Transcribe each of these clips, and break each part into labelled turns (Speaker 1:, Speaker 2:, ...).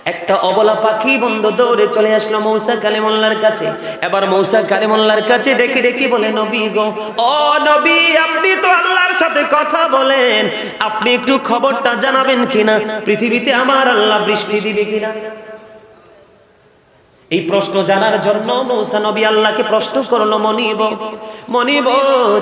Speaker 1: একটা অবলা পাখি বন্ধু দৌড়ে চলে আসলো মূসা কালিমুল্লাহর কাছে। এবার মূসা কালিমুল্লাহর কাছে ডেকে ডেকে বলে, নবী গো, ও নবী, আপনি তো আল্লাহর সাথে কথা বলেন, আপনি একটু খবরটা জানাবেন কিনা পৃথিবীতে আমার আল্লাহ বৃষ্টি দিবে কিনা। এই প্রশ্ন জানার জন্য মূসা নবী আল্লাহকে প্রশ্ন করলো, মনিব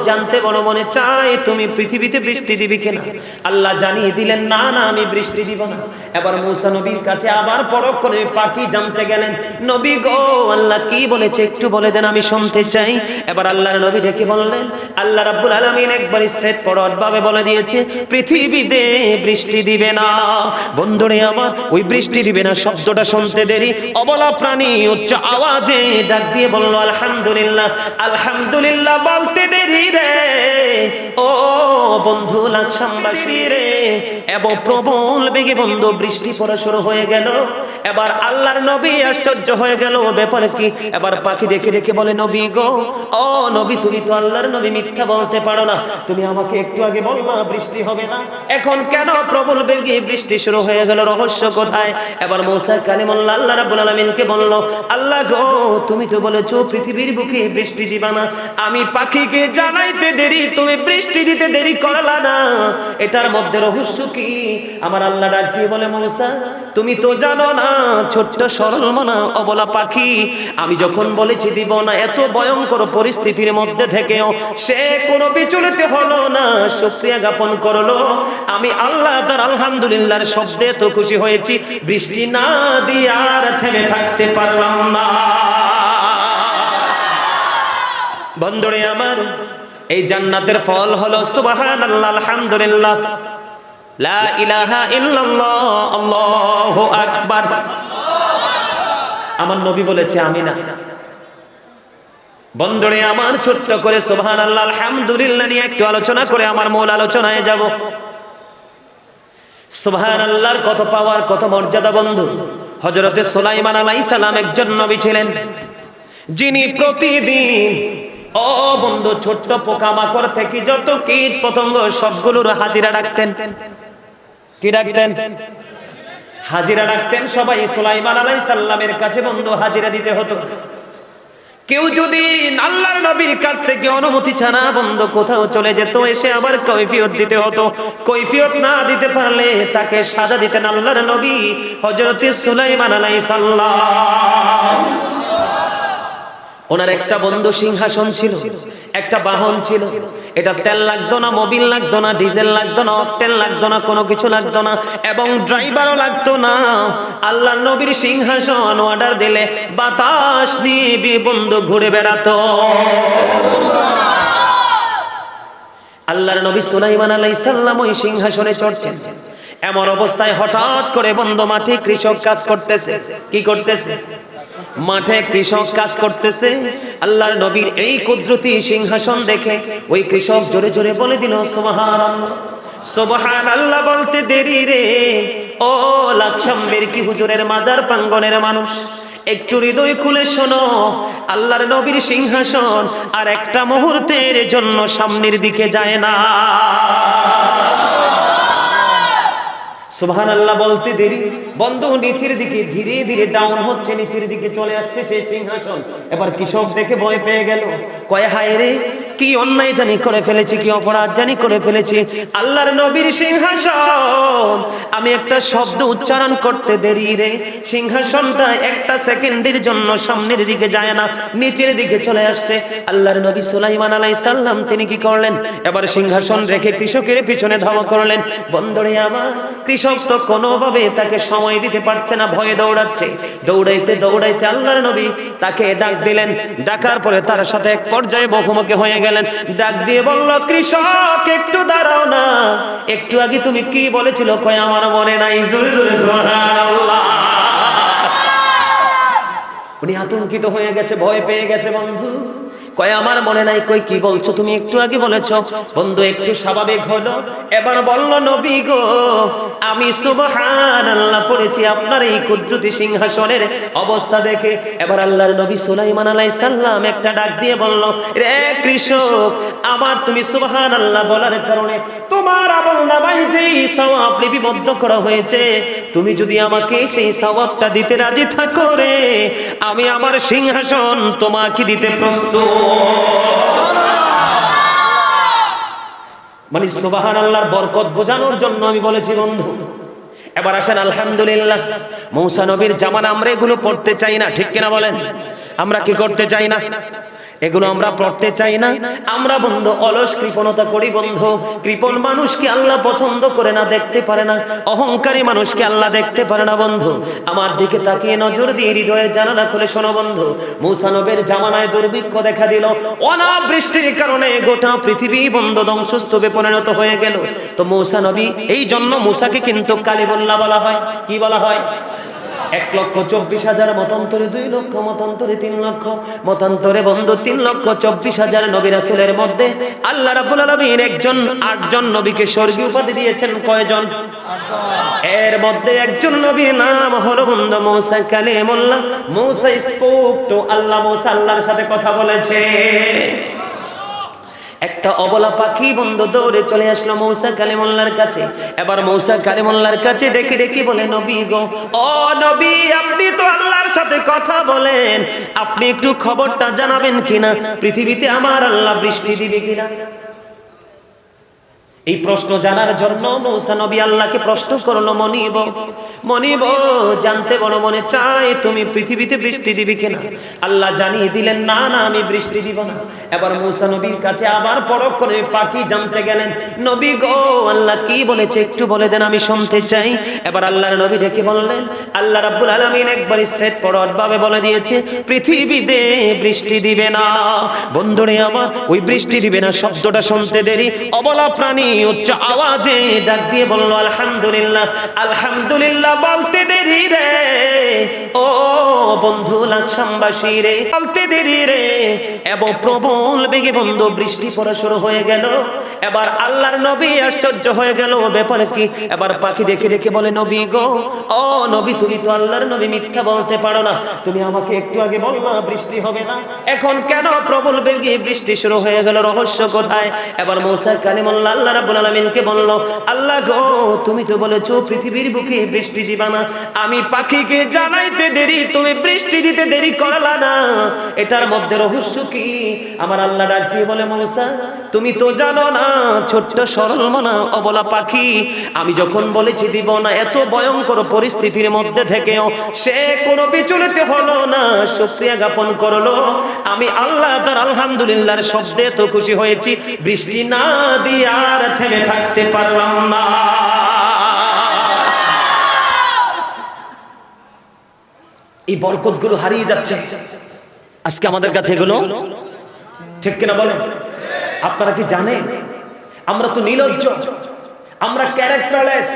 Speaker 1: জানতে বড় মনে চায় তুমি পৃথিবীতে বৃষ্টি দিবে কিনা। আল্লাহ জানিয়ে দিলেন, না না, আমি বৃষ্টি দিব না। এবার মূসা নবীর কাছে আবার পরখ করে পাখি জানতে গেলেন, নবী গো, আল্লাহ কি বলেছে একটু বলে দেন, আমি শুনতে চাই। এবার আল্লাহর নবী ডেকে বললেন, আল্লাহ রাব্বুল আলামিন একবার স্ট্রেট ফরওয়ার্ড ভাবে বলে দিয়েছে, পৃথিবীতে বৃষ্টি দিবে না। বন্ধুরে আমার, ওই বৃষ্টি দিবে না শব্দটা শুনতে দেরি অবলা প্রাণী উচ্চ আওয়াজে ডাক দিয়ে বলল, আলহামদুলিল্লাহ। আলহামদুলিল্লাহ বলতে দেরি রে ও বন্ধু লাকসামবাসী রে, এবং প্রবল বেগে বন্ধু বৃষ্টি পড়া শুরু হয়ে গেল। এবার আল্লাহর নবী আশ্চর্য হয়ে গেল, ব্যাপার কি। এবার পাখি দেখে দেখে বলে, নবী গো, ও নবী, তুমি তো আল্লাহর নবী, মিথ্যা বলতে পারো না। তুমি আমাকে একটু আগে বললা বৃষ্টি হবে না, এখন কেন প্রবল বেগে বৃষ্টি শুরু হয়ে গেল, রহস্য কোথায়? এবার মূসা কালিমুল্লাহ আল্লাহ রাব্বুল আলামিনকে বলল, আল্লাহ গো, তুমি তো বলেছো পৃথিবীর বুকে বৃষ্টি দিবা না, আমি পাখিকে জানাইতে দেরি, তুমি বৃষ্টি দিতে দেরি করলা না, এটার মধ্যে রহস্য কি? আমার আল্লাহ ডাক দিয়ে বলে, মূসা, তুমি তো জানো না, ছোট্ট সরল মনা অবলা পাখি, আমি যখন বলেছি দিব না, এত ভয়ঙ্কর পরিস্থিতির মধ্যে থেকেও সে কোনো বিচলিত হলো না, শুকরিয়া জ্ঞাপন করলো। আমি আল্লাহ তার আলহামদুলিল্লাহর শব্দে তো খুশি হয়েছি, বৃষ্টি না দিয়ে আর থেমে থাকতে পারলাম না। বন্ধুরে আমার, এই জান্নাতের ফল হলো সুবহানাল্লাহ, আলহামদুলিল্লাহ, লা ইলাহা ইল্লাল্লাহ, আল্লাহু আকবার। আমার নবী বলেছে, আমি না। বন্ধুরে আমার, ছোট্ট করে সুবহানাল্লাহ আলহামদুলিল্লাহ নিয়ে একটু আলোচনা করে আমার মূল আলোচনায় যাব। সুবহানাল্লাহর কত পাওয়ার, কত মর্যাদা বন্ধু। হযরতে সুলাইমান আলাইহিস সালাম একজন নবী ছিলেন, যিনি প্রতিদিন ও বন্ধু ছোট্ট পোকামাকড় থেকে যত কীট পতঙ্গ সবগুলোর হাজিরা ডাকতেন। কি ডাকতেন? হাজিরা ডাকতেন। সবাই সুলাইমান আলাইহিস সালামের কাছে বন্ধু হাজিরা দিতে হতো। কেউ যদি আল্লাহর নবীর কাছ থেকে অনুমতি ছাড়া বন্ধু কোথাও চলে যেত, এসে আবার কৈফিয়ত দিতে হতো। কৈফিয়ত না দিতে পারলে তাকে সাজা দিতেন আল্লাহর নবী হযরতে সুলাইমান আলাইহিস সালাম। ওনার একটা বন্ধু সিংহাসন ছিল, একটা বাহন ছিল। এটা তেল লাগতো না, মোবিল লাগতো না, ডিজেল লাগতো না, অকটেন লাগতো না, কোনো কিছু লাগতো না, এবং ড্রাইভারও লাগতো না। আল্লাহর নবীর সিংহাসন অর্ডার দিলে বাতাস নিয়ে বন্ধু ঘুরে বেড়াতো। আল্লাহর নবী সুলাইমান আলাইহিস সালাম ওই সিংহাসনে চড়ছেন। এমন অবস্থায় হঠাৎ করে বন্ধু মাঠে কৃষক কাজ করতেছে। কি করতেছে? মাঠে কৃষক কাজ করতেছে। আল্লাহর নবীর এই কুদরতি সিংহাসন দেখে ওই কৃষক জোরে জোরে বলে দিল, সুবহানাল্লাহ। সুবহানাল্লাহ বলতে দেরি রে ও লাকসামের কি হুজুরের মাজার প্রাঙ্গণের মানুষ, একটু হৃদয় খুলে শোনো, আল্লাহর নবীর সিংহাসন আর একটা মুহূর্তের জন্য সামনের দিকে যায় না। সুবহানাল্লাহ বলতে দেরি বন্ধু নিচের দিকে ধীরে ধীরে ডাউন হচ্ছে, নিচের দিকে চলে আসছে সেই সিংহাসন। এবার কৃষক দেখে ভয় পেয়ে গেল, কয় হায় রে, কি অন্যায় জানি করে ফেলেছি, কি অপরাধ জানি করে ফেলেছি। আল্লাহর নবীর সিংহাসন, আমি একটা শব্দ উচ্চারণ করতে দেরি রে, সিংহাসনটা একটা সেকেন্ডের জন্য সামনের দিকে যায় না, নিচের দিকে চলে আসছে। আল্লাহর নবী সুলাইমান আলাইহিস সালাম তিনি কি করলেন? এবার সিংহাসন রেখে কৃষকের পিছনে ধাওয়া করলেন। বন্ধুরে আমার, কৃষক তো কোনোভাবে তাকে সময় দিতে পারছে না, ভয়ে দৌড়াচ্ছে। দৌড়াইতে দৌড়াইতে আল্লাহর নবী তাকে ডাক দিলেন। ডাকার পরে তার সাথে এক পর্যায়ে মুখোমুখি হয়ে গেলেন। ডাক দিয়ে বলল, কৃষক একটু দাঁড়াও না, একটু আগে তুমি কি বলেছিল? কয় আমার মনে নাই। জোরে জোরে সুবহানাল্লাহ। উনি আতঙ্কিত হয়ে গেছে, ভয় পেয়ে গেছে বন্ধু। কয় আমার মনে নাই। কই কি বলছো তুমি? একটু আগে বলেছো। বন্ধু একটু স্বাভাবিক হলো। এবার বলল, নবী গো, আমি সুবহানাল্লাহ পড়েছি আপনার এই কুদরতি সিংহাসনের অবস্থা দেখে। এবার আল্লাহর নবী সুলাইমান আলাইহিস সালাম একটা ডাক দিয়ে বলল, রে কৃষক আমার, তুমি সুবহানাল্লাহ বলার কারণে তোমার আমলনামায় যেই সওয়াব লিপিবদ্ধ করা হয়েছে, তুমি যদি আমাকে সেই সওয়াবটা দিতে রাজি থাকো রে, আমি আমার সিংহাসন তোমাকে দিতে প্রস্তুত। মানে সুবহানাল্লাহর বরকত বোঝানোর জন্য আমি বলেছি বন্ধু। এবার আসেন আলহামদুলিল্লাহ, মূসা নবীর জামানা আমরা এগুলো পড়তে চাই না, ঠিক কিনা বলেন? আমরা কি করতে চাই না? এগুলো আমরা পড়তে চাই না। আমরা বন্ধু অলস কৃপণতা করি বন্ধু। কৃপণ মানুষকে আল্লাহ পছন্দ করে না, দেখতে পারে না। অহংকারী মানুষকে আল্লাহ দেখতে পারে না বন্ধু। আমার দিকে তাকিয়ে নজর দিয়ে হৃদয়ের জানালা খুলে শোনো বন্ধু। মূসা নবীর জামানায় দুর্ভিক্ষ দেখা দিল, অনাবৃষ্টির কারণে গোটা পৃথিবী বন্ধু ধ্বংসস্তূপে পরিণত হয়ে গেল। তো মূসা নবী, এই জন্য মূসাকে কিন্তু কালিমুল্লাহ বলা হয়। কি বলা হয়? 1,24,000 মতান্তরে 2 লক্ষ, মতান্তরে 3 লক্ষ, মতান্তরে বন্ধু 3,24,000 নবী রাসূলের মধ্যে আল্লাহ রাব্বুল আলামিন 8 জন নবীকে স্বর্গীয় উপাধি দিয়েছেন। কয়জন? 8 জন। এর মধ্যে একজন নবীর নাম হলো বন্ধু মূসা কালিমুল্লাহ। মূসা স্পোক টু আল্লাহ, মূসা আল্লাহর সাথে কথা বলেছে। একটা অবলা পাখি বন্ধু দৌড়ে চলে আসলো মূসা কালিমুল্লাহর কাছে। এবার মূসা কালিমুল্লাহর কাছে ডেকে ডেকে বলে, নবী গো, ও নবী, আপনি তো আল্লাহর সাথে কথা বলেন, আপনি একটু খবরটা জানাবেন কিনা, পৃথিবীতে আমার আল্লাহ বৃষ্টি দিবে কিনা? এই প্রশ্ন জানার জন্য মূসা নবী আল্লাহকে প্রশ্ন করলো, মনিব, মনিব, জানতে বড় মনে চায় তুমি পৃথিবীতে বৃষ্টি দিবে কিনা? আল্লাহ জানিয়ে দিলেন, না না, আমি বৃষ্টি দিব না। এবার মূসা নবীর কাছে আবার পরখ করে পাখি জানতে গেলেন, নবী গো, আল্লাহ কি বলেছে একটু বলে দেন, আমি শুনতে চাই। এবার আল্লাহর নবী ডেকে বললেন, আল্লাহ রাব্বুল আলামিন একবার স্ট্রেট ফরওয়ার্ড ভাবে বলে দিয়েছে, পৃথিবীতে বৃষ্টি দিবে না। বন্ধুরে আমার, ওই বৃষ্টি দিবে না শব্দটা শুনতে দেরি অবলা প্রাণী উচ্চ আওয়াজে ডাক দিয়ে বলল, আলহামদুলিল্লাহ, আলহামদুলিল্লাহ বলতে দেরি রে ও বন্ধু লাকসামবাসী রে, বলতে দেরি রে। এবং প্রবল বেগে বন্ধু বৃষ্টি পড়া শুরু হয়ে গেল। এবার আল্লাহর নবী আশ্চর্য হয়ে গেল, ব্যাপার কি? এবার পাখি দেখে দেখে বলে, নবী গো, ও নবী, তুমি তো আল্লাহর নবী, মিথ্যা বলতে পারো না। তুমি আমাকে একটু আগে বললা বৃষ্টি হবে না, এখন কেন প্রবল বেগে বৃষ্টি শুরু হয়ে গেল? রহস্য কোথায়? এবার মূসা কালিমুল্লাহ আল্লাহ রাব্বুল আলামিনকে বলল, আল্লাহ গো, তুমি তো বলেছো পৃথিবীর বুকে বৃষ্টি দিবা না, আমি পাখিকে জানাইতে দেরি, তুমি বৃষ্টি দিতে দেরি করলা না, এটার মধ্যে রহস্য কি? আমার আল্লাহ ডাক দিয়ে বলে, মূসা, তুমি তো জানো না, ছোট্ট সরল মনা অবলা পাখি, আমি যখন বলেছি দিব না, এত ভয়ঙ্কর পরিস্থিতির মধ্যে থেকেও সে কোনো বিচলিত হলো না, শুকরিয়া জ্ঞাপন করলো। আমি আল্লাহ তার আলহামদুলিল্লাহর শব্দে তো খুশি হয়েছি, বৃষ্টি না দিয়ে আর থেমে থাকতে পারলাম না। এই বরকতগুলো হারিয়ে যাচ্ছে আজকে আমাদের কাছে, এগুলো ঠিক কিনা বলেন? আপনারা কি জানেন, আমরা তো নির্লজ্জ, আমরা ক্যারেক্টারলেস,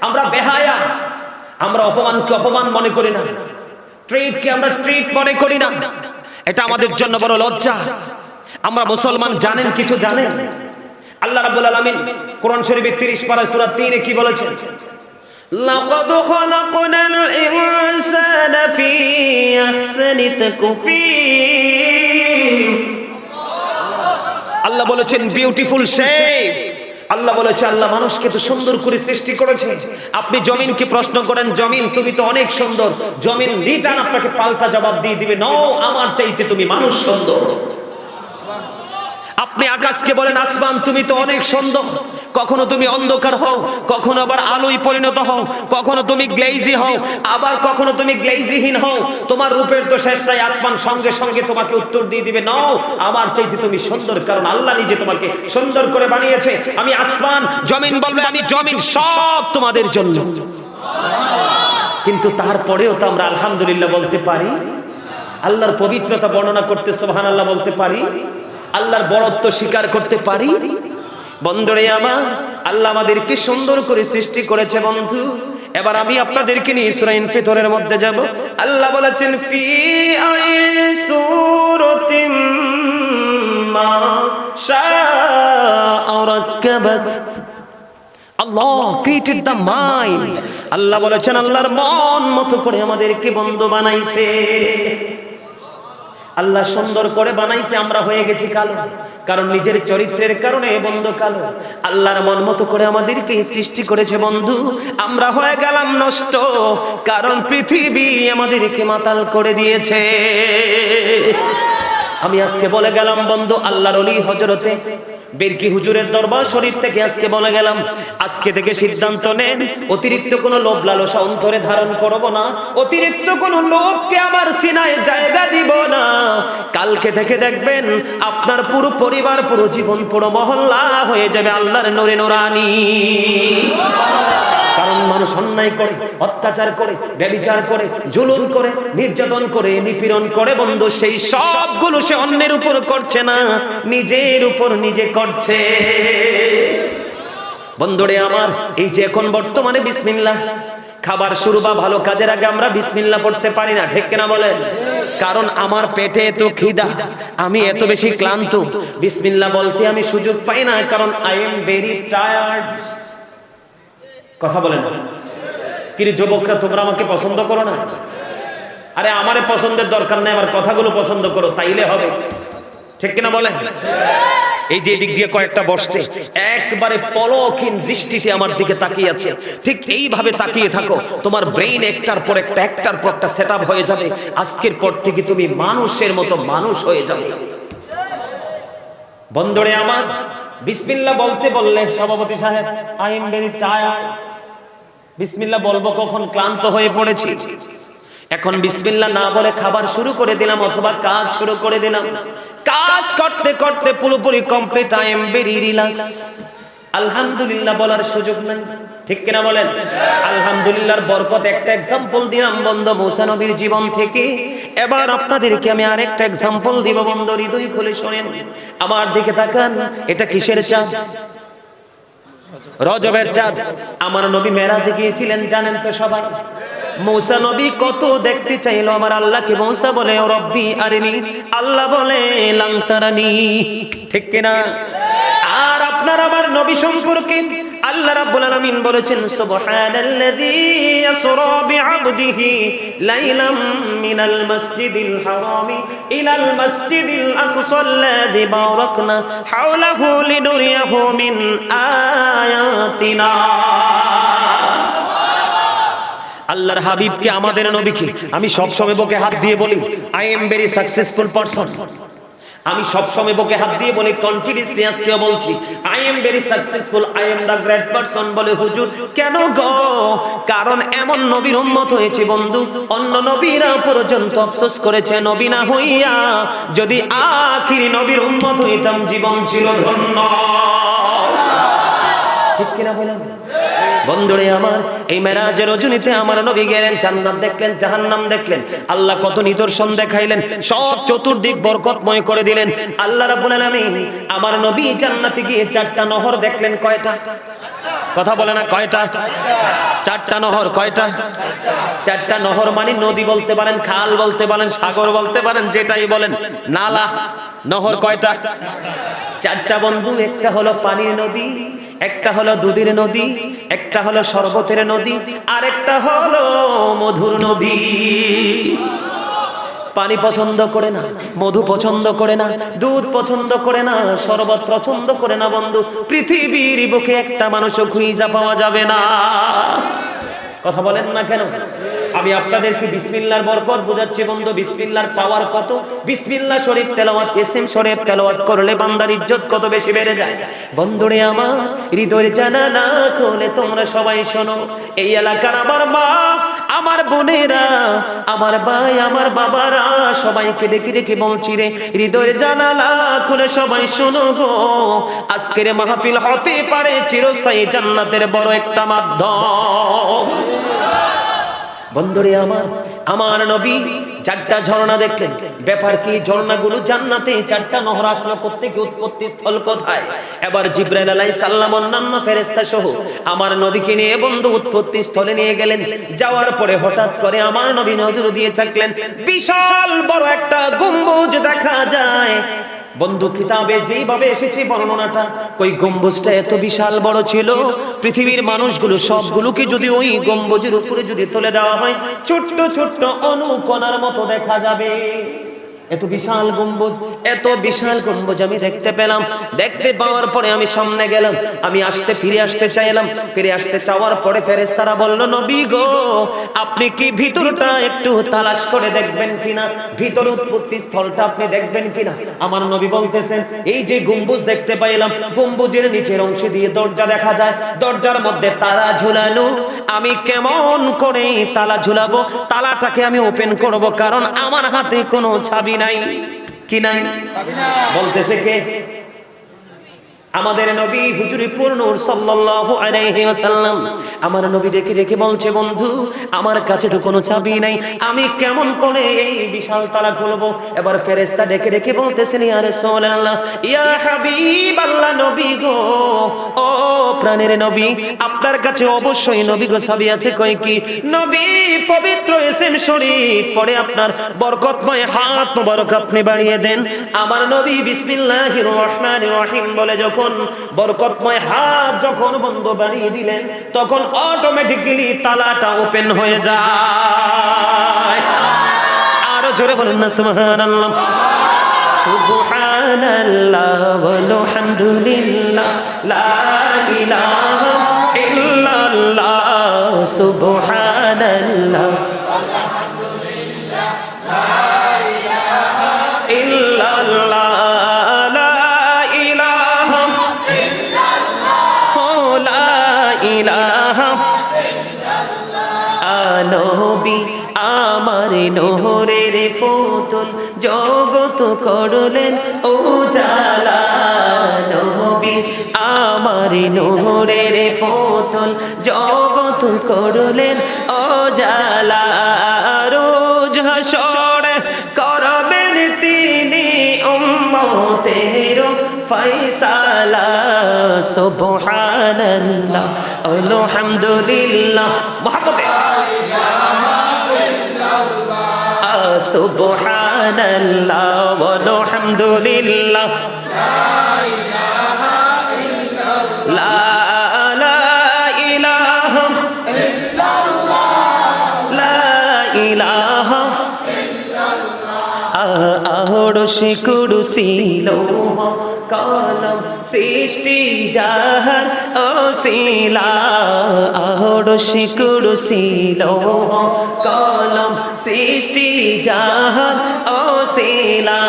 Speaker 1: আমরা বেহায়া, আমরা অপমানকে অপমান মনে করি না, ট্রিটকে আমরা ট্রিট মনে করি না। এটা আমাদের জন্য বড় লজ্জা। আমরা মুসলমান, জানেন কিছু জানেন? আল্লাহ রাব্বুল আলামিন কোরআন শরীফের 30 পারা সূরা 3 এ কি বলেছেন? লাকাদ খালাকনাল ইনসানা ফি আহসানি তাকওয়িম। আল্লাহ বলেছেন বিউটিফুল শেপ। আল্লাহ বলেছে, আল্লাহ মানুষকে তো সুন্দর করে সৃষ্টি করেছে। আপনি জমিনকে প্রশ্ন করেন, জমিন তুমি তো অনেক সুন্দর, জমিন রিটার্ন আপনাকে পাল্টা জবাব দিয়ে দিবে, নো, আমার চাইতে তুমি মানুষ সুন্দর। আপনি আকাশকে বলেন, আসমান তুমি তো অনেক সুন্দর, কখনো তুমি অন্ধকার হও, কখনো আবার আলোয় পরিণত হও, কখনো তুমি গ্লেজি হও, আবার কখনো তুমি গ্লেজিহীন হও, তোমার রূপের তো শেষ নাই। আসমান সঙ্গে সঙ্গে তোমাকে উত্তর দিয়ে দিবে, নাও, আমার চাইতে তুমি সুন্দর, কারণ আল্লাহ নিজে তোমাকে সুন্দর করে বানিয়েছে। আমি আসমান, জমিন বলবে আমি জমিন, সব তোমাদের জন্য। কিন্তু তারপরেও তো আমরা আলহামদুলিল্লাহ বলতে পারি, আল্লাহর পবিত্রতা বর্ণনা করতে সুবহানাল্লাহ বলতে পারি, আল্লাহর বড়ত্ব স্বীকার করতে পারি। বন্ধুরে আমার, আল্লাহ আমাদেরকে সুন্দর করে সৃষ্টি করেছে বন্ধু। এবার আমি আপনাদেরকে নিয়ে সূরা ইনফিতরের মধ্যে যাব। আল্লাহ বলেছেন, ফি সূরাতিম মা শাআ রাক্কাবাক। আল্লাহ ক্রিয়েটেড দ্য মাইন্ড। আল্লাহ বলেছেন, আল্লাহর মন মতো করে আমাদেরকে বন্ধু বানাইছে। আল্লাহ সুন্দর করে বানাইছে, আমরা হয়ে গেছি কালো, কারণ নিজের চরিত্রের কারণে বন্ধু কালো। আল্লাহর মন মতো করে আমাদেরকে সৃষ্টি করেছে বন্ধু, আমরা হয়ে গেলাম নষ্ট, কারণ পৃথিবী আমাদেরকে মাতাল করে দিয়েছে। আমি আজকে বলে গেলাম বন্ধু, আল্লাহর ওলি হযরতে বেরকি হুজুরের দরবার শরীফ থেকে আজকে বলে গেলাম, আজকে থেকে সিদ্ধান্ত নেন অতিরিক্ত কোনো লোভ লালসা অন্তরে ধারণ করব না, অতিরিক্ত কোনো লোভকে আমার সিনায় জায়গা দিব না। কালকে থেকে দেখবেন আপনার পুরো পরিবার, পুরো জীবন, পুরো মহল্লা হয়ে যাবে আল্লাহর নূরে নূরানি। কারণ মানুষ অন্যায় করে, অত্যাচার করে, ব্যভিচার করে, জুলুম করে, নির্যাতন করে, নিপীড়ন করে বন্ধু, সেই সবগুলো সে অন্যের উপর করছে না, নিজের উপর নিজে করছে। বন্ধুরে আমার, এই যে এখন বর্তমানে বিসমিল্লাহ খাবার শুরু বা ভালো কাজের আগে আমরা বিসমিল্লাহ পড়তে পারি না, ঠিক কিনা বলেন? কারণ আমার পেটে এত খিদা, আমি এত বেশি ক্লান্ত, বিসমিল্লাহ বলতে আমি সুযোগ পাই না, কারণ আই এম ভেরি টায়ার্ড। কথা বলেন না কি রে যুবকরা, তোমরা আমাকে পছন্দ করো না? আরে আমারে পছন্দের দরকার নেই, আমার কথাগুলো পছন্দ করো, তাইলে হবে, ঠিক কিনা বলেন? এই যে দিক দিয়ে কয়েকটা বসছে, একবারে পলকহীন দৃষ্টিতে আমার দিকে তাকিয়ে আছে, ঠিক এইভাবে তাকিয়ে থাকো, তোমার ব্রেইন একটার পর একটা সেটআপ হয়ে যাবে। আজকের পর থেকে তুমি মানুষের মতো মানুষ হয়ে যাবে। বন্ধুরে আমার, বিসমিল্লাহ বলতে বললে সভাপতি সাহেব আই এম ভেরি টায়ার্ড, বিসমিল্লাহ বলবো কখন? ক্লান্ত হয়ে পড়েছি। এখন বিসমিল্লাহ না বলে খাবার শুরু করে দিলাম অথবা কাজ শুরু করে দিলাম, কাজ করতে করতে পুরোপুরি complete, I am very relax, আলহামদুলিল্লাহ বলার সুযোগ নাই, ঠিক কিনা বলেন? আলহামদুলিল্লাহর বরকত একটা এক্সাম্পল দিলাম বন্ধু মুসা নবীর জীবন থেকে। এবার আপনাদেরকে আমি আরেকটা এক্সাম্পল দিব বন্ধু, হৃদয় খুলে শোনেন, আমার দিকে তাকান। এটা কিসের চাঁদ? রজবের চাঁদ। আমার নবী মেরাজে গিয়েছিলেন জানেন তো সবাই। মুসা নবী কত দেখতে চাইলো আমার আল্লাহকে, মুসা বলে ও রব্বি আরিনি, আল্লাহ বলে লাং তারানি, ঠিক কিনা? আর আপনার আমার নবী সম্পর্কে আল্লাহ রাব্বুল আলামিন বলেছেন সুবহানাল্লাযী ইয়াসরা বিআবদিহি লাইলাম মিনাল মাসজিদিল হারামি ইলাল মাসজিদিল আকসাল্লাযী বারাকনা হাওলাহু লিনুরিয়াহু মিন আয়াতিনা। আল্লাহর হাবিবকে, আমাদের নবীকে আমি সবসময় বুকে হাত দিয়ে বলি I am very successful person. আমি সবসময় বুকে হাত দিয়ে বলি, কনফিডেন্সলি আজকেও বলছি I am very successful, I am the great person. বলে হুজুর কেন গো? কারণ এমন নবীর উম্মত হয়েছে বন্ধু, অন্য নবীরা পর্যন্ত আফসোস করেছে, নবী না হইয়া যদি আখিরি নবীর উম্মত হইতাম জীবন ছিল ধন্য, ঠিক কিনা বলেন? বন্ধুরে আমার, এই মেরাজের রজনীতে আমার নবী গেলেন, জান্নাত দেখলেন, জাহান্নাম দেখলেন, আল্লাহ কত নিদর্শন দেখাইলেন, সব চতুর্দিক বরকতময় করে দিলেন। আল্লাহ রাব্বুল আলামিন আমার নবী জান্নাতে গিয়ে 4টা নহর দেখলেন। কয়টা? কথা বলে না, কয়টা? 4টা নহর। কয়টা? 4টা নহর মানে নদী বলতে পারেন, খাল বলতে পারেন, সাগর বলতে পারেন, যেটাই বলেন, নালা। নহর কয়টা? 4টা বন্ধু। একটা হলো পানির নদী, একটা হলো দুধের নদী, একটা হলো শরবতের নদী, আর একটা হলো মধুর নদী। পানি পছন্দ করে না, মধু পছন্দ করে না, দুধ পছন্দ করে না, শরবত পছন্দ করে না বন্ধু। পৃথিবীর বুকে একটা মানুষও খুঁজে পাওয়া যাবে না। কথা বলেন না কেন? আমি আপনাদেরকে বিসমিল্লাহর বরকত বোঝাচ্ছি বন্ধু, বিসমিল্লাহর পাওয়ার কত। বিসমিল্লাহ শরীফ তেলাওয়াত, ইসম শরীফ তেলাওয়াত করলে বান্দার ইজ্জত কত বেশি বেড়ে যায়। বন্ধুরে আমার, হৃদয়ের জানালা খুলে তোমরা সবাই শোনো। এই এলাকার আমার মা, আমার বোনেরা, আমার ভাই, আমার বাবারা, সবাইকে ডেকে ডেকে বলছি রে, হৃদয়ের জানালা খুলে সবাই শোনো গো। আজকের মাহফিল হতে পারে চিরস্থায়ী জান্নাতের বড় একটা মাধ্যম। বন্ধুরে আমার, আমার নবী 4টা ঝর্ণা দেখলেন। ব্যাপার কি? ঝর্ণাগুলো জান্নাতে, 4টা নহর আসলো কোত্থেকে? উৎপত্তি স্থল কোথায়? এবার জিবরাইল আলাইহিস সালাম অন্যান্য ফেরেশতা সহ আমার নবীকে নিয়ে বন্ধু উৎপত্তি স্থলে নিয়ে গেলেন। যাওয়ার পরে হঠাৎ করে আমার নবী নজর দিয়ে থাকলেন, বিশাল বড় একটা গম্বুজ দেখা যায়। বন্ধু কিতাবে যেইভাবে এসেছে বর্ণনাটা, ওই গম্বুজটা এত বিশাল বড় ছিল, পৃথিবীর মানুষগুলো সবগুলোকে যদি ওই গম্বুজের উপরে যদি তুলে দেওয়া হয়, ছোট্ট ছোট্ট অণুকণার মতো দেখা যাবে। এত বিশাল গম্বুজ, এত বিশাল গম্বুজ আমি দেখতে পেলাম। দেখতে পাওয়ার পরে আমি সামনে গেলাম, আমি ফিরে আসতে চাইলাম। ফিরে আসতে চাওয়ার পরে ফেরেশতারা বলল, নবী গো, আপনি কি ভিতরটা একটু তালাশ করে দেখবেন কিনা, ভিতর উৎপত্তি স্থলটা আপনি দেখবেন কিনা। আমার নবী বলতেছেন, এই যে গম্বুজ দেখতে পাইলাম, গম্বুজের নিচের অংশে দিয়ে দরজা দেখা যায়, দরজার মধ্যে তালা ঝুলানো। আমি কেমন করে তালা ঝুলাবো, তালাটাকে আমি ওপেন করব, কারণ আমার হাতে কোনো চাবি নাই। কি নাই? বলতেছে কে? আমাদের নবী হুজুরপুর নূর সাল্লাল্লাহু আলাইহি ওয়াসাল্লাম। আমার নবী দেখে দেখে বলছে, বন্ধু আমার কাছে তো কোনো চাবি নাই, আমি কেমন করে এই বিশাল তালা খুলবো। এবার ফেরেশতা ডেকে ডেকে বলতেছেন, ইয়া রাসূলুল্লাহ, ইয়া হাবিবাল্লাহ, নবী গো, ও প্রাণের নবী, আপনার কাছে অবশ্যই নবী গো চাবি আছে। কই কি? নবী পবিত্র ইসম শরীফ পড়ে আপনার বরকতময় হাত মোবারক আপনি বাড়িয়ে দেন। আমার নবী বিসমিল্লাহির রহমানির রহিম বলে যখন বরকতময় হাত যখন বন্ধ বাড়িয়ে দিলেন, তখন অটোমেটিক্যালি তালাটা ওপেন হয়ে যায়। আর জোরে বলেন না সুবহানাল্লাহ। সুবহানাল্লাহ ওয়ালহামদুলিল্লাহ লা ইলাহা ইল্লাল্লাহ। সুবহানাল্লাহ ওয়ালহামদুলিল্লাহ লা ইলাহা ইল্লাল্লাহ। নবী আমার নহরের ফতুল জগত করলেন ও জালা। নবী আমার নহরের ফতুল জগত করলেন ও জালা। রোজ হাসরে করবেন তিনি উম্মতের ফয়সালা। সুবহানাল্লাহ আলহামদুলিল্লাহ মুহাম্মদে সুবহানাল্লাহ ওয়ালহামদুলিল্লাহ লা ইলাহা ইল্লাল্লাহ লা ইলাহা ইল্লাল্লাহ লা ইলাহা ইল্লাল্লাহ। আরশে কুরসি লৌহ কলম সৃষ্টি যাহার ওসিলা। আরশে কুরসি লৌহ কলম সৃষ্টি যাহার ওসিলা।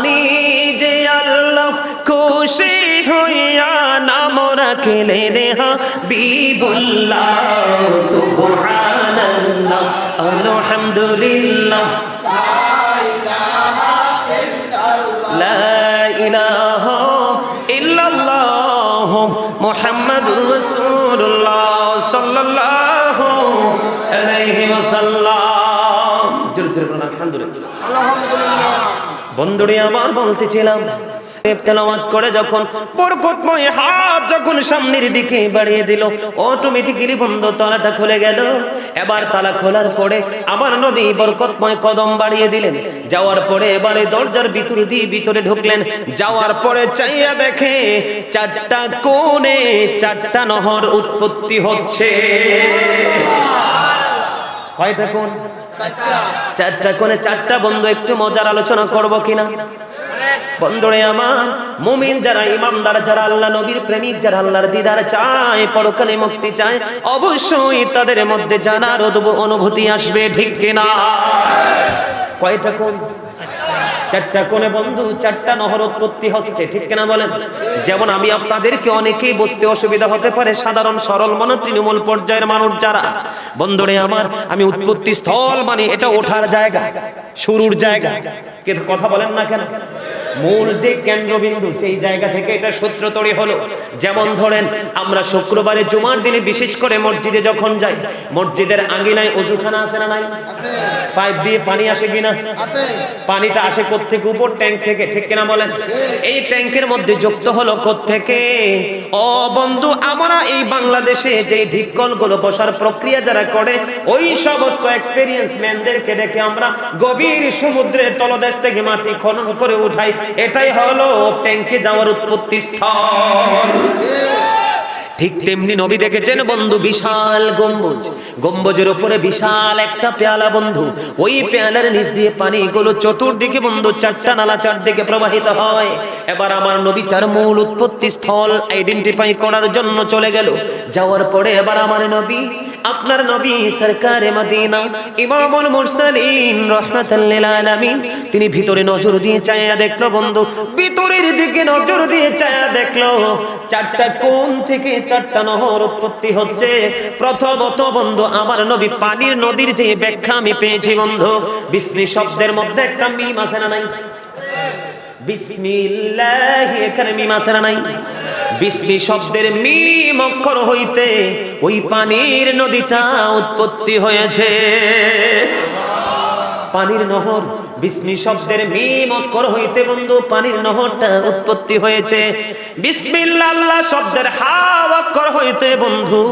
Speaker 1: নিজে আল্লাহ খুশি হইয়া নাম রাখলেন হাবিবুল্লাহ। সুবহানাল্লাহ আলহামদুলিল্লাহ লা ইলাহা ইল্লাল্লাহ মুহাম্মাদুর রাসূলুল্লাহ সাল্লাল্লাহু আলাইহি ওয়াসাল্লাম। জোরে জোরে বলুন আলহামদুলিল্লাহ। বন্ধুরে আমার বলতেছিলাম, তেলাওয়াত করে যখন বরকতময় হাত যখন সামনের দিকে বাড়িয়ে দিল, অটোমেটিক্যালি বন্ধ তালাটা খুলে গেল। এবার তালা খোলার পরে আমার নবী বরকতময় কদম বাড়িয়ে দিলেন। যাওয়ার পরে এবারে দরজার ভিতর দিয়ে ভিতরে ঢুকলেন। যাওয়ার পরে চাইয়া দেখে চারটা কোণে চারটা নহর উৎপত্তি হচ্ছে। কয়টা কোণ? চারটা কোণে চারটা। বন্ধু একটু মজার আলোচনা করব কিনা? বন্ধুরে আমার, মুমিন যারা, ইমানদার যারা, আল্লাহ নবীর প্রেমিক যারা, আল্লাহর দিদার চায়, পরকালে মুক্তি চায়, অবশ্যই তাদের মধ্যে জানার অনুভূতি আসবে, ঠিক কিনা? কয়টা কোণ? চারটা কোণে বন্ধু চারটা নহর উৎপত্তি হচ্ছে, ঠিক কিনা বলেন? যেমন আমি আপনাদেরকে অনেকেই বুঝতে অসুবিধা হতে পারে, সাধারণ সরল মনে তৃণমূল পর্যায়ের মানুষ যারা, বন্ধুরে আমার, আমি উৎপত্তি স্থল মানে এটা ওঠার জায়গা, শুরুর জায়গা। কথা বলেন না কেন? মূল যে কেন্দ্রবিন্দু, সেই জায়গা থেকে এটা সূত্র তৈরি হলো। যেমন ধরেন আমরা শুক্রবারে জুমার দিনে বিশেষ করে মসজিদে যখন যাই, মসজিদের আঙ্গিনায় ওযুখানা আছে না নাই? আছে। পাইপ দিয়ে পানি আসে কিনা? আছে। পানিটা আসে কোত্থেকে? উপর ট্যাঙ্ক থেকে, ঠিক কিনা বলেন? এই ট্যাঙ্কের মধ্যে যুক্ত হলো কোত্থেকে? ও বন্ধু, আমরা এই বাংলাদেশে যে ঢিপকলগুলো বসার প্রক্রিয়া যারা করে, ওই সমস্ত এক্সপেরিয়েন্স ম্যানদেরকে ডেকে আমরা গভীর সমুদ্রের তলদেশ থেকে মাটি খনন করে উঠাই। এটাই হলো ট্যাঙ্কে যাওয়ার উৎপত্তি স্থল। ঠিক তেমনি নবী দেখেছেন বন্ধু বিশাল গম্বুজ, গম্বুজের উপরে বিশাল একটা পেয়ালা বন্ধু, ওই পেয়ালার নিচ দিয়ে পানিগুলো চতুর্দিকে বন্ধু চারটা নালা চারদিকে প্রবাহিত হয়। এবার আমার নবী তার মূল উৎপত্তি স্থল আইডেন্টিফাই করার জন্য চলে গেল। যাওয়ার পরে এবার আমার নবী, আপনার নবী সরকারে মদিনা ইমামুল মুরসালিন রাহমাতাল লিল আলামিন, তিনি ভিতরে নজর দিয়ে চায়া দেখলো বন্ধু, ভিতরের দিকে নজর দিয়ে চায়া দেখলো চারটা কোণ থেকে চারটা নহর উৎপত্তি হচ্ছে। প্রথমত বন্ধু আমার নবী পানির নদীর যে ব্যাখ্যা আমি পেয়েছি বন্ধু, বিসমি শব্দের মধ্যে একটা মিম আছে না নাই? বিসমিল্লাহ, এখানে মিম আছে না নাই? বিসমি শব্দের মিম অক্ষর হইতে ওই পানির নদীটা উৎপত্তি হয়েছে। পানির নহর, বিসমি শব্দের মিম অক্ষর হইতে বন্ধু পানির নহরটা উৎপত্তি হয়েছে। বিসমিল্লাহ আল্লাহ শব্দের হা অক্ষর হইতে বন্ধু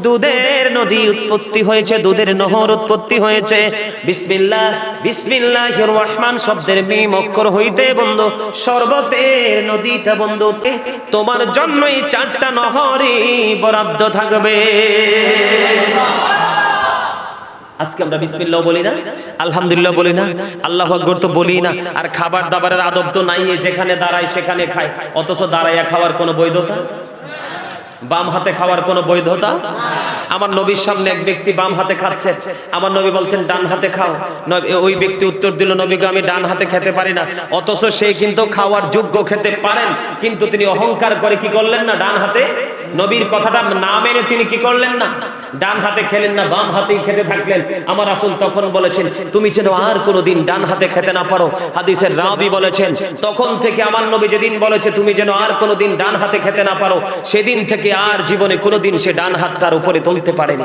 Speaker 1: দুধের নদী উৎপত্তি হয়েছে, দুধের নহর উৎপত্তি হয়েছে। বিসমিল্লাহ, বিসমিল্লাহির রহমান শব্দের মিম অক্ষর হইতে বন্ধু শরবতের নদীটা বন্ধু, তোমার জন্যই চারটা নহরই বরাদ্দ থাকবে। আজকে আমরা বিসমিল্লাহ বলি না, আলহামদুলিল্লাহ বলি না, আল্লাহু আকবার তো বলি না, আর খাবার দাবারের আদব তো নাই, যেখানে দাঁড়ায় সেখানে খায়, অথচ দাঁড়াইয়া খাওয়ার কোনো বৈধতা, বাম হাতে খাওয়ার কোনো বৈধতা। আমার নবীর সামনে এক ব্যক্তি বাম হাতে খাচ্ছে, আমার নবী বলছেন ডান হাতে খাও, ওই ব্যক্তি উত্তর দিল নবীকে আমি ডান হাতে খেতে পারি না, অথচ সে কিন্তু খাওয়ার যোগ্য, খেতে পারেন, কিন্তু তিনি অহংকার করে কি করলেন না, ডান হাতে নবীর কথাটা না মেনে তিনি কি করলেন না, ডান হাতে খেলেন না, বাম হাতেই খেতে থাকলেন। আমার রাসূল তখন বলেছেন তুমি যেন আর কোনোদিন ডান হাতে খেতে না পারো। হাদিসের রাবী বলেছেন তখন থেকে আমার নবী যেদিন বলেছে তুমি যেন আর কোনোদিন ডান হাতে খেতে না পারো, সেদিন থেকে আর জীবনে কোনোদিন সে ডান হাতটার উপরে তুলতে পারেনি।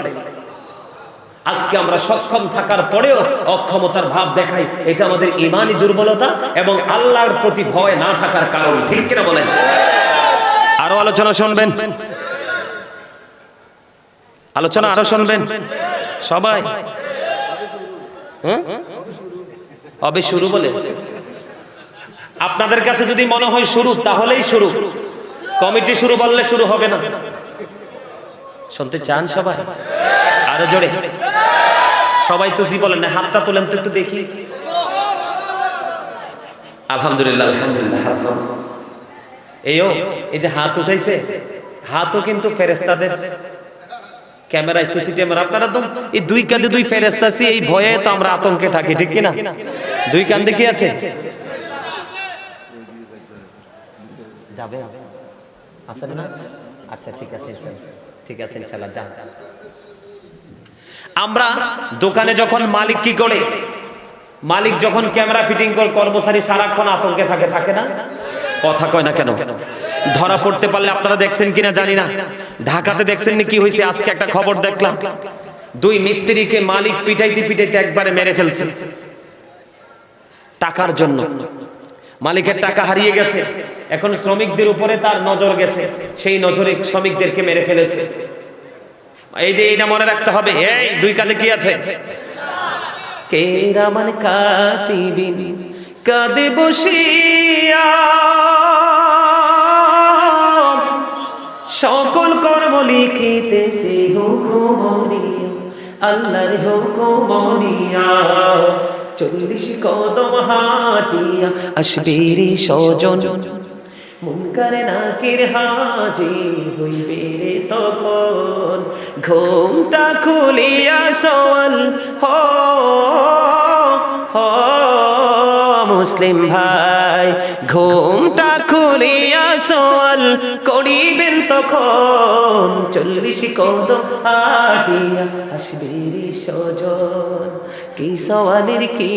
Speaker 1: আজকে আমরা সক্ষম থাকার পরেও অক্ষমতার ভাব দেখাই, এটা আমাদের ঈমানি দুর্বলতা এবং আল্লাহর প্রতি ভয় না থাকার কারণ, ঠিক কিনা বলেন? আরো আলোচনা শুনবেন, আলোচনা আরো শুনবেন সবাই? হবে শুরু বলে আপনাদের কাছে যদি মনে হয় শুরু, তাহলেই শুরু, কমিটি শুরু বললে শুরু হবে না। শুনতে চান সবাই? আরো জোরে সবাই তো জি বলেন না, হাতটা তোলেন তো একটু দেখি। আলহামদুলিল্লাহ, আলহামদুলিল্লাহ। এই যে হাত উঠাইছে, হাতও কিন্তু ফেরেশতাদের ক্যামেরা, সিসিটিভি, আপনারা তো এই দুই কাঁধে দুই ফেরেশতা আছে, এই ভয়ে তো আমরা আতঙ্কে থাকি, ঠিক কিনা? দুই কাঁধে কি আছে? যাবে আছে না? আচ্ছা ঠিক আছে, ঠিক আছে ইনশাআল্লাহ যান। আমরা দোকানে যখন মালিক কি করে, মালিক যখন ক্যামেরা ফিটিং করে, কর্মচারী সারাক্ষণ আতঙ্কে থাকে, থাকে না? কথা কয় না কেন? ধরা পড়তে পারলে আপনারা দেখছেন কিনা জানি না, ঢাকাতে দেখছেন কি হয়েছে? আজকে একটা খবর দেখলাম, দুই মিস্ত্রিকে মালিক পিটাইতে পিটাইতে একবারে মেরে ফেলছে টাকার জন্য। মালিকের টাকা হারিয়ে গেছে, এখন শ্রমিকদের উপরে তার নজর গেছে, সেই নজরে শ্রমিকদেরকে মেরে ফেলেছে। এই যে এটা মনে রাখতে হবে। এই দুই কাঁধে কি আছে? কেরামান কাতিবিন কাঁধে বসিয়া সকল কর্ম লিখিতেছে হুকুমনিয়া, আল্লাহর হুকুমনিয়া। 40 কদম হাঁটিয়া আসবে রে স্বজন, মুনকার নাকির হাজির হইবে রে তখন। ঘুমটা খুলিয়া সওয়াল মুসলিম ভাই, ঘুমটা খুলিয়া সওয়াল করিবেন তখন। 40 কদম হাঁটিয়া আসবে রে স্বজন, কি সওয়ালের কি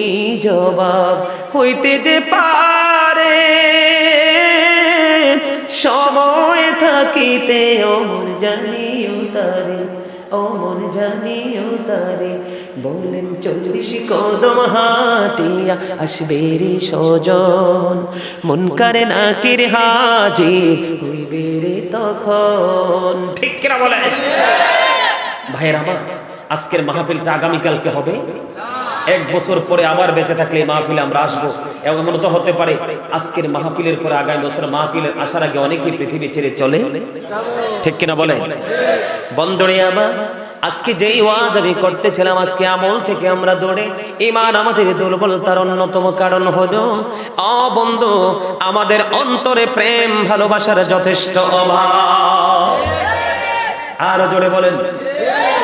Speaker 1: জবাব হইতে যে পারে, সময় থাকিতে অমর জানিও তারে, অমর জানিও তারে। বললেন 40 কদম হাঁটিয়া আসবে রে স্বজন, মুনকার নাকির হাজির হইবে রে তখন। ঠিক কিনা বলে? ভাইয়ের আমার, আজকের মাহফিলটা আগামীকালকে হবে, এক বছর পরে আবার বেঁচে থাকলে এই মাহফিলে আমরা আসবো। এমন তো হতে পারে আজকের মাহফিলের পরে আগামী বছর মাহফিলের আসার আগে অনেকেই পৃথিবী ছেড়ে চলে, ঠিক কিনা বলে? বন্ধুরে আমার, আজকে যেই ওয়াজ আমি করতেছিলাম, আজকে আমল থেকে আমরা দৌড়ে, ঈমান আমাদের দুর্বলতার অন্যতম কারণ হলো বন্ধু আমাদের অন্তরে প্রেম ভালোবাসার যথেষ্ট অভাব। আরো জোরে বলেন।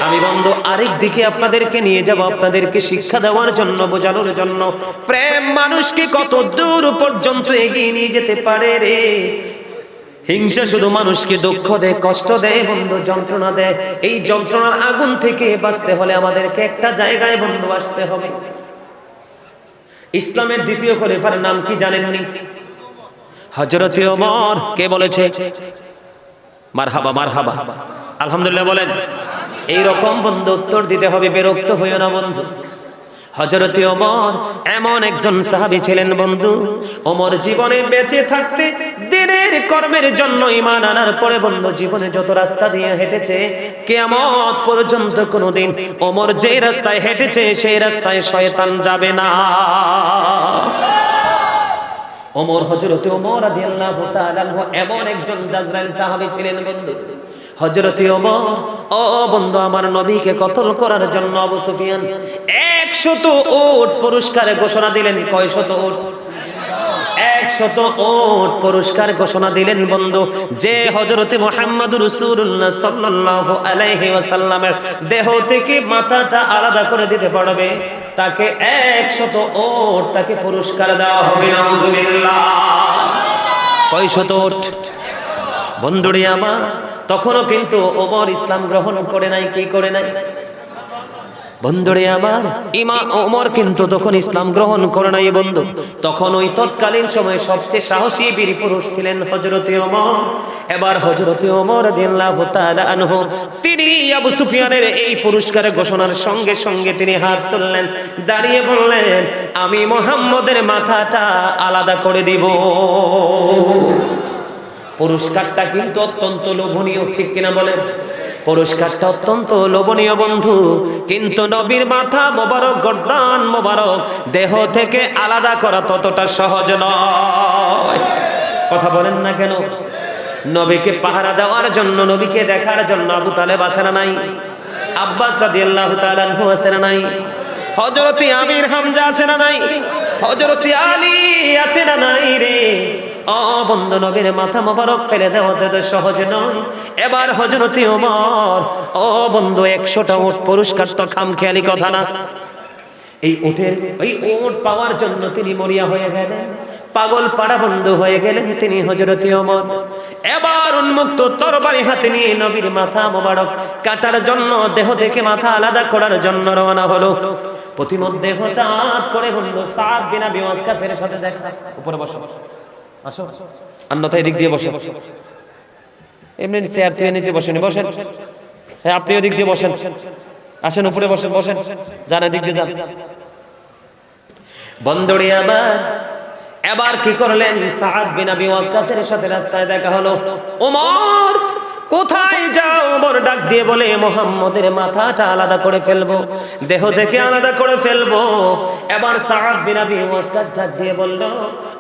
Speaker 1: আমি বন্ধু আরেক দিকে আপনাদেরকে নিয়ে যাব, আপনাদেরকে শিক্ষা দেওয়ার জন্য, বোঝানোর জন্য প্রেম মানুষকে কত দূর পর্যন্ত এগিয়ে নিয়ে যেতে পারে রে। হিংসা শুধু মানুষকে দুঃখ দেয়, কষ্ট দেয় বন্ধু, যন্ত্রণা দেয়। এই যন্ত্রণার আগুন থেকে বাঁচতে হলে আমাদেরকে একটা জায়গায় বন্ধু আসতে হবে। ইসলামের দ্বিতীয় খলিফার নাম কি জানেননি? হযরত ওমর। কে বলেছে? মারহাবা মারহাবা, আলহামদুলিল্লাহ বলেন। এই রকম বন্ধু উত্তর দিতে হবে, বিরক্ত হইও না বন্ধু। হযরত ওমর এমন একজন সাহাবী ছিলেন বন্ধু, ওমর জীবনে বেঁচে থাকতে দিনের কর্মের জন্য ঈমান আনার পরে বন্ধু জীবনে যত রাস্তা দিয়ে হেঁটেছে, কিয়ামত পর্যন্ত কোনোদিন ওমর যে রাস্তায় হেঁটেছে সেই রাস্তায় শয়তান যাবে না। ওমর, হযরত ওমর রাদিয়াল্লাহু তাআলা আনহু এমন একজন জাজরাইল সাহাবী ছিলেন বন্ধু। হযরত ওমর বন্ধু আমার নবীকে কতল করার জন্য আবু সুফিয়ান 100 উট পুরস্কারে ঘোষণা দিলেন। কয় শত উট? 100 উট পুরস্কার ঘোষণা দিলেন বন্ধু। যে হযরত মুহাম্মদুর রাসূলুল্লাহ সাল্লাল্লাহু আলাইহি ওয়াসাল্লামের দেহ থেকে মাথাটা আলাদা করে দিতে পারবে, তাকে 100 উট তাকে পুরস্কার দেওয়া হবে। নাউজুবিল্লাহ। কয় শত উট? বন্ধুরে আমার, তখনও কিন্তু ওমর ইসলাম গ্রহণ করে নাই। কি করে নাই? বন্ধুরে আমার, ওমর কিন্তু তখন ইসলাম গ্রহণ করে নাই বন্ধু। তখন ওই তৎকালীন সময়ে সবচেয়ে সাহসী বীর পুরুষ ছিলেন হযরত ওমর। এবার হযরত ওমর রাদিয়াল্লাহু তাআলা আনহু তিনি আবু সুফিয়ানের এই পুরস্কারের ঘোষণার সঙ্গে সঙ্গে তিনি হাত তুললেন, দাঁড়িয়ে বললেন, আমি মুহাম্মদের মাথাটা আলাদা করে দিব। পুরস্কারটা কিন্তু অত্যন্ত লোভনীয়, ঠিক কিনা বলেন? পুরস্কারটা অত্যন্ত লোভনীয় বন্ধু, কিন্তু নবীর মাথা মোবারক, গর্দান মোবারক দেহ থেকে আলাদা করা ততটা সহজ নয়। কথা বলেন না কেন? নবীকে পাহারা দেওয়ার জন্য, নবীকে দেখার জন্য আবু তালেব আছে না নাই? আব্বাস রাদিয়াল্লাহু তাআলা আনহু আছে না নাই? হযরত আমির হামজা আছে না নাই? হযরত আলী আছে না নাই রে? বন্ধু নবীর মাথা মোবারক ফেলে দেওয়া তো সহজ নয়। এবার হযরত ওমর বন্ধু 100টা উট পুরস্কার তো খামখেয়ালি কথা না। এই উটের ওই উট পাওয়ার জন্য তিনি মরিয়া হয়ে গেলেন, পাগল পাড়া বন্ধু হয়ে গেলেন তিনি হযরত ওমর। এবার উন্মুক্ত তরবারি হাতে নিয়ে নবীর মাথা মোবারক কাটার জন্য, দেহ থেকে মাথা আলাদা করার জন্য রওনা হলো। প্রতিমধ্যে হঠাৎ করে বন্ধু সাদ বিন আবি ওয়াক্কাসের সাথে দেখা। উপরে বসো, আসো, অন্যথায় দিক দিয়ে বসো। এমনি চেয়ার থেকে নিচে বসেন, বসেন। হ্যাঁ, আপনি ওদিক দিয়ে বসেন, আসেন উপরে বসেন, বসেন, যান এদিক দিয়ে যান। বন্ধুরে আমার, এবার কি করলেন? সাদ বিন আবি ওয়াক্কাসের সাথে রাস্তায় দেখা হলো। ওমর কোথায় যাও? ওমর ডাক দিয়ে বলে, মুহাম্মদের মাথাটা আলাদা করে ফেলবো, দেহ থেকে আলাদা করে ফেলবো। এবার সাদ বিন আবি ওয়াক্কাস ডাক দিয়ে বলল,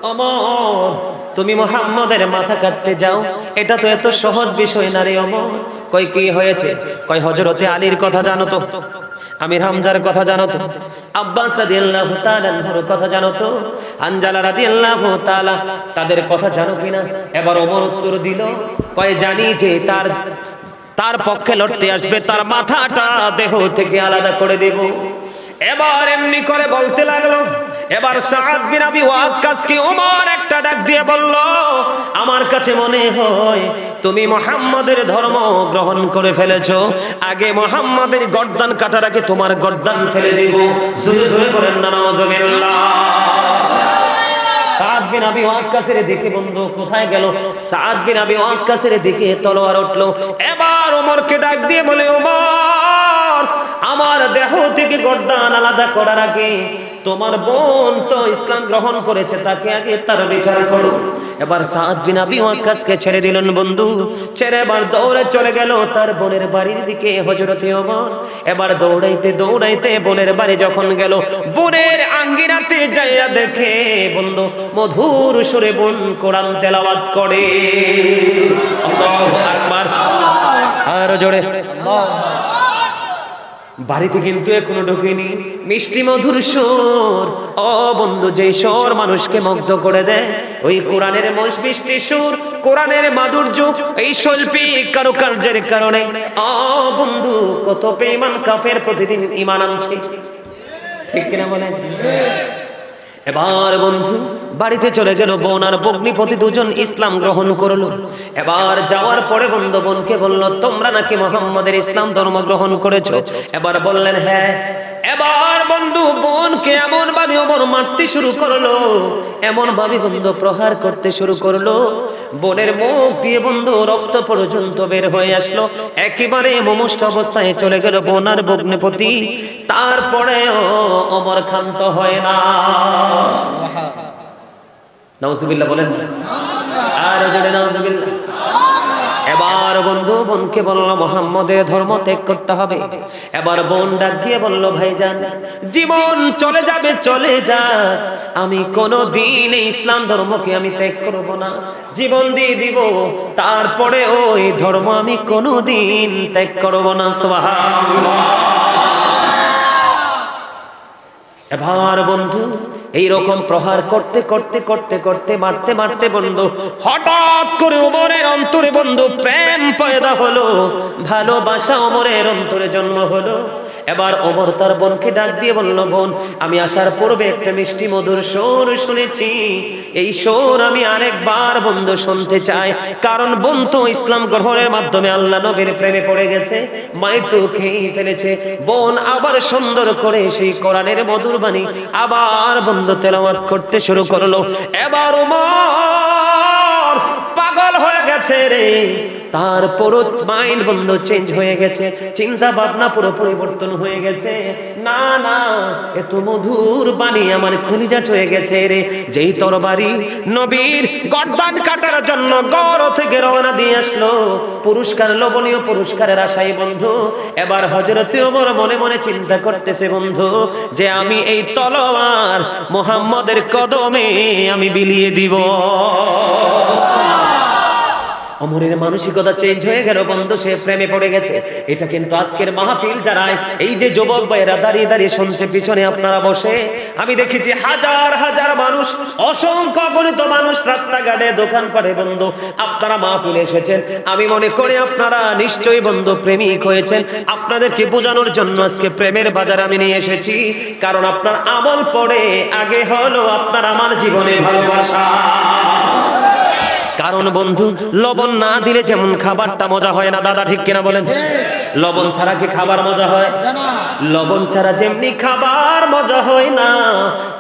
Speaker 1: ওমর তুমি মুহাম্মদের মাথা কাটতে যাও, এটা তো এত সহজ বিষয় না রে ওমর। কই কি হয়েছে? কই হযরতে আলীর কথা জানো তো, আমির হামজার কথা জানো তো, আব্বাস রাদিয়াল্লাহু তাআলা আনহুর কথা জানো তো, হানজালা রাদিয়াল্লাহু তাআলা তাদের কথা জানো কিনা? এবার ওমর উত্তর দিল, কয় জানি যে তার পক্ষে লড়তে আসবে তার মাথাটা দেহ থেকে আলাদা করে দেব। এবার এমনি করে বলতে লাগলো। এবার সাদ বিন আবি ওয়াক্কাসকে ওমর একটা ডাক দিয়ে বলল, আমার কাছে মনে হয় তুমি মুহাম্মদের ধর্ম গ্রহণ করে ফেলেছো, আগে মুহাম্মদের গর্দান কাটার আগে তোমার গর্দান ফেলে দেব। জোরে জোরে বলেন না নাউজুবিল্লাহ। সাদ বিন আবি ওয়াক্কাসের দিকে বন্ধু কোথায় গেল? সাদ বিন আবি ওয়াক্কাসের দিকে তলোয়ার উঠলো। এবার ওমরকে ডাক দিয়ে বলে, ওমর আমার দেহ থেকে গর্দান আলাদা করার আগে তোমার বোন তো ইসলাম গ্রহণ করেছে, তাকে আগে তার বিচার করো। এবার সাদ বিন আবি ওয়াক্কাসকে ছেড়ে দিলেন বন্ধু, ছেড়ে এবার দৌড়ে চলে গেল তার বোনের বাড়ির দিকে হযরতে ওমর। এবার দৌড়াইতে দৌড়াইতে বোনের বাড়ি যখন গেল, বোনের আঙ্গিনাতে যাইয়া দেখে বন্ধু মধুর সুরে বোন কোরআন তেলাওয়াত করে। আল্লাহু আকবার, আর জোরে আল্লাহ। বাড়িতে কিন্তু এখনো ঢোকেনি, মিষ্টি মধুর সুর। ও বন্ধু, যেই সুর মানুষকে মুগ্ধ করে দেয়, ওই কোরআনের মিষ্টি সুর, কোরআনের মাধুর্য, এই শৈল্পিক কারুকার্যের কারণে ও বন্ধু কত বেঈমান কাফের প্রতিদিন ঈমান আনছে, ঠিক কিনা বলেন? এবার বন্ধু বাড়িতে চলে গেল, বোন আর ভগ্নিপতি দুজন ইসলাম গ্রহণ করলো। এবার যাওয়ার পরে বন্ধু বোনকে বলল, তোমরা নাকি মুহাম্মদের ইসলাম ধর্ম গ্রহণ করেছো? এবার বললেন হ্যাঁ। এবার বন্ধু বোনকে এমন ভাবে ওমর মারতে শুরু করলো, এমন ভাবে বন্ধু প্রহার করতে শুরু করলো, বোনের মুখ দিয়ে বন্ধু রক্ত পর্যন্ত বের হয়ে আসলো। একেবারে মুমূর্ষু অবস্থায় চলে গেল বোন আর ভগ্নিপতি। তারপরেও ওমর ক্ষান্ত হয় না। নাউজুবিল্লাহ বলেন না, আর জোরে নাউজুবিল্লাহ। এবার বন্ধু বোনকে বলল, মুহাম্মদের ধর্ম ত্যাগ করতে হবে। এবার বোন ডাক দিয়ে বলল, ভাইজান জীবন চলে যাবে, চলে যাক, আমি কোনদিন এই ইসলাম ধর্মকে আমি ত্যাগ করব না, জীবন দিয়ে দিব, তারপরে ওই ধর্ম আমি কোনদিন ত্যাগ করব না। সুবহানাল্লাহ। এবার বন্ধু এইরকম প্রহার করতে করতে করতে করতে মারতে মারতে বন্ধু হঠাৎ করে ওমরের অন্তরে বন্ধু প্রেম পয়দা হলো, ভালোবাসা ওমরের অন্তরে জন্ম হলো। এবার ওমর তার বোনকে ডাক দিয়ে বলল, বোন আমি আসার পূর্বে একটা মিষ্টি মধুর সুর শুনেছি, এই সুর আমি আরেকবার বন্ধু শুনতে চাই, কারণ বোন তো ইসলাম গ্রহণের মাধ্যমে আল্লাহ নবীর প্রেমে পড়ে গেছে, মাই তো খেয়ে ফেলেছে। বোন আবার সুন্দর করে সেই কোরআনের মধুর বাণী আবার বন্ধু তেলাওয়াত করতে শুরু করলো। এবার ওমর পাগল হয়ে গেছে রে, তার পুরো মাইন্ড বন্ধু চেঞ্জ হয়ে গেছে, চিন্তা ভাবনা পুরো পরিবর্তন হয়ে গেছে। না না, এত মধুর বাণী আমার কলিজা ছুঁয়ে গেছে রে। যেই তরবারি নবীর গর্দান কাটার জন্য গড় থেকে রওনা দিয়ে আসলো, পুরস্কার লোভনীয় পুরস্কারের আশায় বন্ধু এবার হযরতে ওমর মনে মনে চিন্তা করতেছে বন্ধু, যে আমি এই তলোয়ার মুহাম্মদের কদমে আমি বিলিয়ে দিব। ওমরের মানসিকতা চেঞ্জ হয়ে গেল বন্ধু, সে প্রেমে পড়ে গেছে। এটা কিন্তু আজকের মাহফিল যারা এই যে যুবক ভাইরা দাঁড়িয়ে দাঁড়িয়ে শুনছে, পিছনে আপনারা বসে, আমি দেখেছি হাজার হাজার মানুষ, অসংখ্য গণিত মানুষ রাস্তাঘাটে দোকানপাটে বন্ধু আপনারা মাহফিলে এসেছেন। আমি মনে করি আপনারা নিশ্চয়ই বন্ধু প্রেমিক হয়েছেন। আপনাদেরকে বোঝানোর জন্য আজকে প্রেমের বাজার আমি নিয়ে এসেছি, কারণ আপনার আমল পড়ে আগে হলো আপনার আমার জীবনে ভালোবাসা। কারণ বন্ধু লবণ না দিলে যেমন খাবারটা মজা হয় না, দাদা ঠিক কিনা বলেন? লবণ ছাড়া কি খাবার মজা হয়? লবণ ছাড়া যেমনি খাবার মজা হয় না,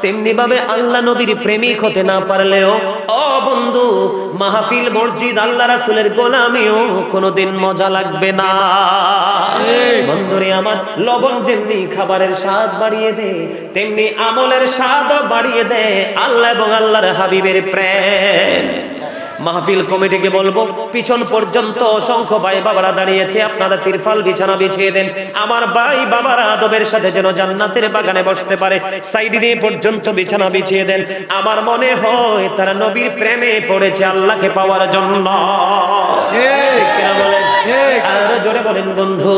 Speaker 1: তেমনি ভাবে আল্লাহ নবীর প্রেমিক হতে না পারলেও ও বন্ধু মাহফিল মসজিদ আল্লাহ রাসূলের গোলামিও কোনোদিন মজা লাগবে না। বন্ধুরে আমার, লবণ যেমনি খাবারের স্বাদ বাড়িয়ে দেয়, তেমনি আমলের স্বাদও বাড়িয়ে দেয় আল্লাহ এবং আল্লাহর হাবিবের প্রেম। মাহফিল কমিটিকে বলবো, পিছন পর্যন্ত অসংখ্য ভাই বাবারা দাঁড়িয়েছে, আপনারা তিরফাল বিছানা বিছিয়ে দেন, আমার ভাই বাবারা আদবের সাথে যেন জান্নাতের বাগানে বসতে পারে। সাইড দিয়ে পর্যন্ত বিছানা বিছিয়ে দেন। আমার মনে হয় তারা নবীর প্রেমে পড়েছে আল্লাহকে পাওয়ার জন্য। আরো জোরে বলেন বন্ধু,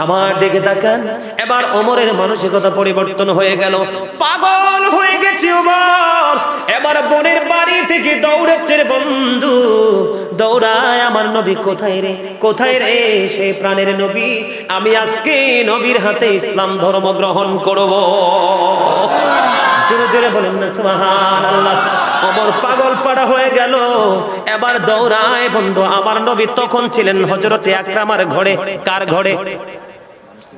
Speaker 1: আমার দিকে তাকান। এবার ওমরের মানসিকতা পরিবর্তন হয়ে গেল, পাগল হয়ে গেছে ওমর। এবার বোনের বাড়ি থেকে দৌড়াচ্ছে বন্ধু, দৌড়ায়, আমার নবী কোথায় রে, কোথায় রে সে প্রাণের নবী, আমি আজকে নবীর হাতে ইসলাম ধর্ম গ্রহণ করব। জোরে জোরে বলেন না সুবহানাল্লাহ। ওমর পাগল পাড়া হয়ে গেল, এবার দৌড়ায় বন্ধু। আমার নবী তখন ছিলেন হযরতে আকরামার ঘরে। কার ঘরে?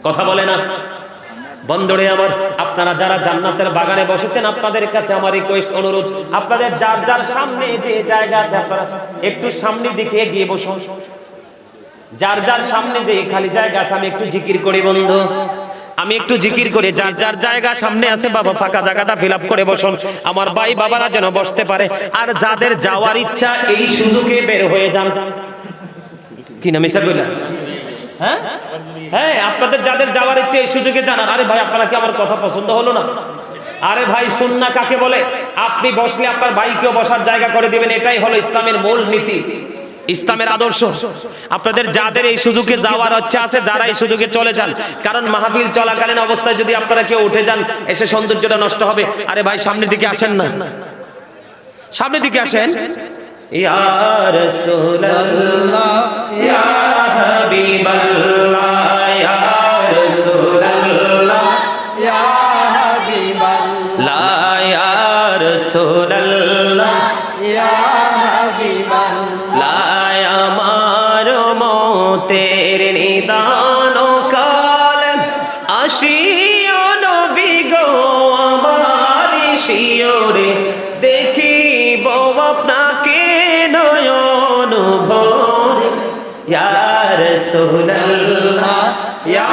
Speaker 1: কথা বলে না বন্ধুরে আমার, আপনারা যারা জান্নাতের বাগানে বসেছেন, আপনাদের কাছে আমার রিকোয়েস্ট, অনুরোধ, আপনাদের যার যার সামনে যে জায়গা আছে আপনারা একটু সামনের দিকে এগিয়ে বসুন। যার যার সামনে যে খালি জায়গা আছে আমি একটু জিকির করি বন্ধু। আমি একটু জিকির করে যার যার জায়গা সামনে আছে বাবা ফাঁকা জায়গাটা ফিল আপ করে বসুন, আমার ভাই বাবারা যেন বসতে পারে। আর যাদের যাওয়ার ইচ্ছা এই সুযোগে বের হয়ে যান। কি না মিশা কইলা? হ্যাঁ হ্যাঁ, আপনাদের যাদের যাওয়ার ইচ্ছে এই সুযোগে জানান। আরে ভাই আপনারা কি আমার কথা পছন্দ হলো না? আরে ভাই সুন্নাহ কাকে বলে? আপনি বসলে আপনার ভাইকেও বসার জায়গা করে দিবেন, এটাই হলো ইসলামের মূল নীতি, ইসলামের আদর্শ। আপনাদের যাদের এই সুযোগে যাওয়ার ইচ্ছা আছে যারা এই সুযোগে চলে যান, কারণ মাহফিল চলাকালীন অবস্থায় যদি আপনারা কেউ উঠে যান এসে সৌন্দর্যটা নষ্ট হবে। আরে ভাই সামনের দিকে আসেন না, সামনের দিকে আসেন। ইয়া রাসূলুল্লাহ ইয়া হাবিবাল্লাহ ইয়া রাসূলুল্লাহ ইয়া হাবিবাল্লাহ ইয়া রাসূলুল্লাহ ইয়া হাবিবাল্লাহ আমার মতের নিদান কাল আসিও নবী গো আমার শিয়রে দেখিব আপনাকে নয়ন ভরে ইয়া রাসূলুল্লাহ ইয়া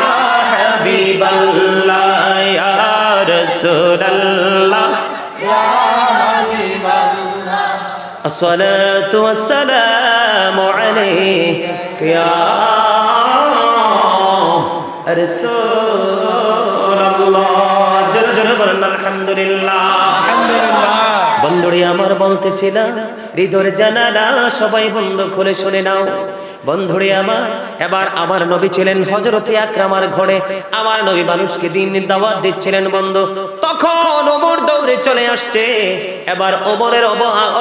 Speaker 1: হাবিবাল্লাহ ইয়া রাসূলুল্লাহ ইয়া হাবিবাল্লাহ আসসালাতু ওয়াসসালামু আলাইকা ইয়া রাসূলুল্লাহ। জোরে জোরে বলেন আলহামদুলিল্লাহ। বন্ধুরে আমার বলতেছিলাম হৃদয়ের জানালা সবাই বন্ধ খুলে শুনে নাও। বন্ধুরে আমার, এবার আমার নবী ছিলেন হযরতে আকরামার ঘরে, আমার নবী মানুষকে দ্বীনের দাওয়াত দিচ্ছিলেন বন্ধু। তখন ওমর দৌড়ে চলে আসছে। এবার ওমরের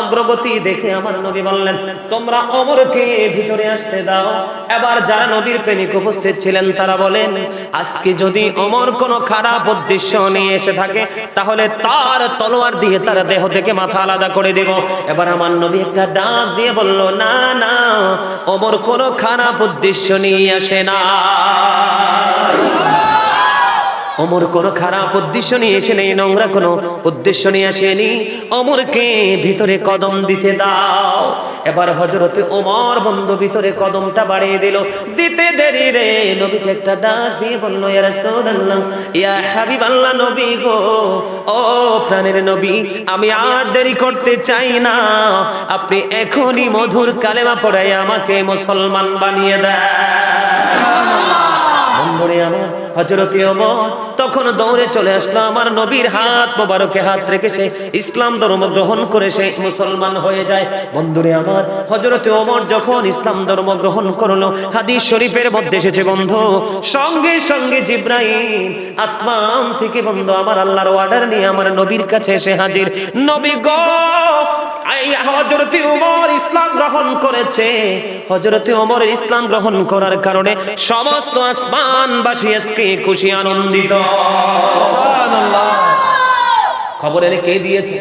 Speaker 1: অগ্রগতি দেখে আমার নবী বললেন তোমরা ওমরকে ভিতরে আসতে দাও। এবার যারা নবীর প্রেমিক উপস্থিত ছিলেন তারা বলেন আজকে যদি ওমর কোনো খারাপ উদ্দেশ্য নিয়ে এসে থাকে তাহলে তার তলোয়ার দিয়ে তার দেহ থেকে মাথা আলাদা করে দেব। এবার আমার নবী একটা ডাক দিয়ে বলল না না, ওমর কোনো খারাপ উদ্দেশ্য নিয়ে আসে না, ওমর কোনো খারাপ উদ্দেশ্য নিয়ে এসে নেই, নোংরা কোনো উদ্দেশ্য নিয়ে আসেনি। ওমরকে ভিতরে কদম দিতে দাও। এবার হযরতে ওমর বন্ধু ভিতরে কদমটা বাড়িয়ে দিল। দিতে দেরি রে নবীকে একটা ডাক দিয়ে বলল ইয়া রাসূলুল্লাহ ইয়া হাবিবাল্লাহ, নবী গো ও প্রাণের নবী, আমি আর দেরি করতে চাই না, আপনি এখনই মধুর কালেমা পড়াই আমাকে মুসলমান বানিয়ে দেন। বন্ধুরে আমার হযরতে ওমর তখন দৌড়ে চলে আসলো, আমার নবীর হাত মোবারকে হাত রেখে সে ইসলাম ধর্ম গ্রহণ করে সে মুসলমান হয়ে যায়। বন্ধুরে আমার হযরতে ওমর যখন ইসলাম ধর্ম গ্রহণ করলো, হাদিস শরীফের মধ্যে এসেছে বন্ধু, সঙ্গে সঙ্গে জিবরাইল আসমান থেকে বন্ধু আমার আল্লাহর অর্ডার নিয়ে আমার নবীর কাছে এসে হাজির। নবী গো হযরতে ওমর ইসলাম গ্রহণ করেছে। হযরতে ওমরের ইসলাম গ্রহণ করার কারণে সমস্ত আসমানবাসী আজকে খুশি আনন্দিত। সুবহানাল্লাহ। খবর এনে কে দিয়েছে?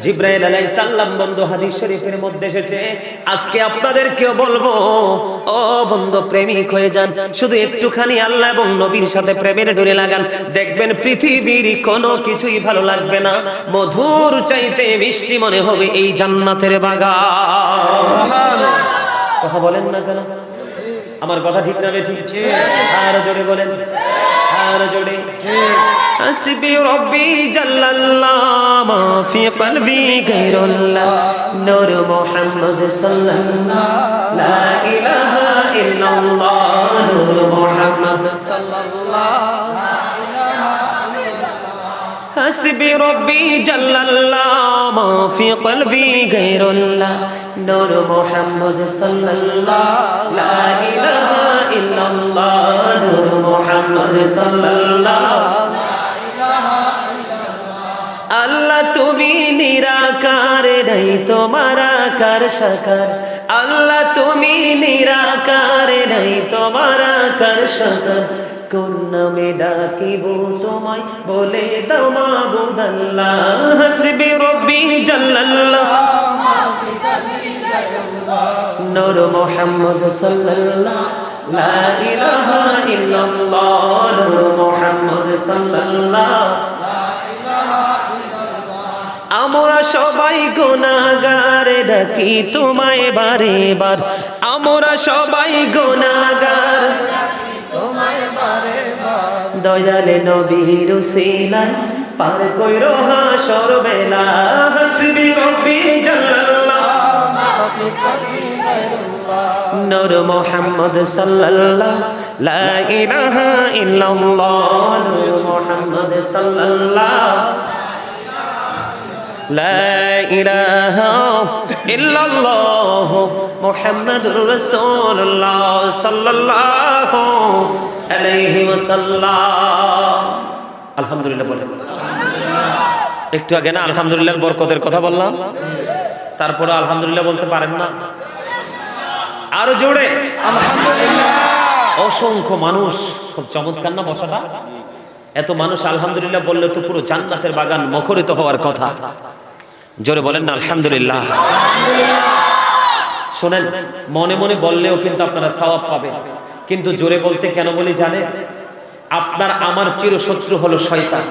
Speaker 1: জিবরাইল আলাইহিস সালাম। বন্ধু হাদিস শরীফের মধ্যে এসেছে। আজকে আপনাদেরকেও বলবো ও বন্ধু প্রেমিক হয়ে যান, শুধু একটুখানি আল্লাহ এবং নবীর সাথে প্রেমের ডোরে লাগান, দেখবেন পৃথিবীর কোনো কিছুই ভালো লাগবে না, মধুর চাইতে মিষ্টি মনে হবে এই জান্নাতের বাগান। সুবহানাল্লাহ। কথা বলেন না কেন? আমার কথা ঠিক না ঠিক? আর জোরে বলেন, আর জোরে। হাসবি রব্বি জাল্লাল্লাহ মা ফি কলবি গায়রুল্লাহ নূর মুহাম্মদ সাল্লাল্লাহ লা ইলাহা ইল্লাল্লাহ নূর মুহাম্মদ সাল্লাল্লাহ লা ইলাহা ইল্লাল্লাহ। হাসবি রব্বি জাল্লাল্লাহ মা ফি কলবি গায়রুল্লাহ নূর মুহাম্মদ সাল্লাল্লাহ লা ইলাহা ইল্লাল্লাহ নূর মুহাম্মদ সাল্লাল্লাহ। আল্লাহ তুমি নিরাকার, নাই তোমার আকার সাকার, আল্লাহ তুমি নিরাকার, নাই তোমার আকার সাকার, কোন নামে ডাকিব তোমায় বলে দাও মাবুদ আল্লাহ। হাসবি রব্বি জাল্লাল্লাহ নূর মুহাম্মদ সাল্লাল্লাহ লা ইলাহা ইল্লাল্লাহ নূর মুহাম্মদ সাল্লাল্লাহ। আমরা সবাই গুনাহগার, ডাকি তোমায় বারে বার, আমরা সবাই গুনাহগার, ডাকি তোমায় বারে বার, দয়ালে নবীর উসিলায় পার কইরো হাসর বেলা হাসবি রব্বি জাল্লাল্লাহ নূর মুহাম্মদ সাল্লাল্লাহ লা ইলাহা ইল্লাল্লাহ নূর মুহাম্মদ সাল্লাল্লাহ লা ইলাহা ইল্লাল্লাহ মুহাম্মাদুর রাসূলুল্লাহ সাল্লাল্লাহু আলাইহি ওয়াসাল্লাম। আলহামদুলিল্লাহ বলেন। একটু আগে না আলহামদুলিল্লাহর বরকতের কথা বললাম, তারপরে আলহামদুলিল্লাহ বলতে পারেন না? আরো জোরে আলহামদুলিল্লাহ। অসংখ্য মানুষ, খুব চমৎকার না বসাটা? এত মানুষ আলহামদুলিল্লাহ বললে তো পুরো জান্নাতের বাগান মুখরিত হওয়ার কথা। জোরে বলেন না আলহামদুলিল্লাহ। শোনেন, মনে মনে বললেও কিন্তু আপনারা সওয়াব পাবেন, কিন্তু জোরে বলতে কেন বলি জানেন? আপনার আমার চিরশত্রু হলো শয়তান।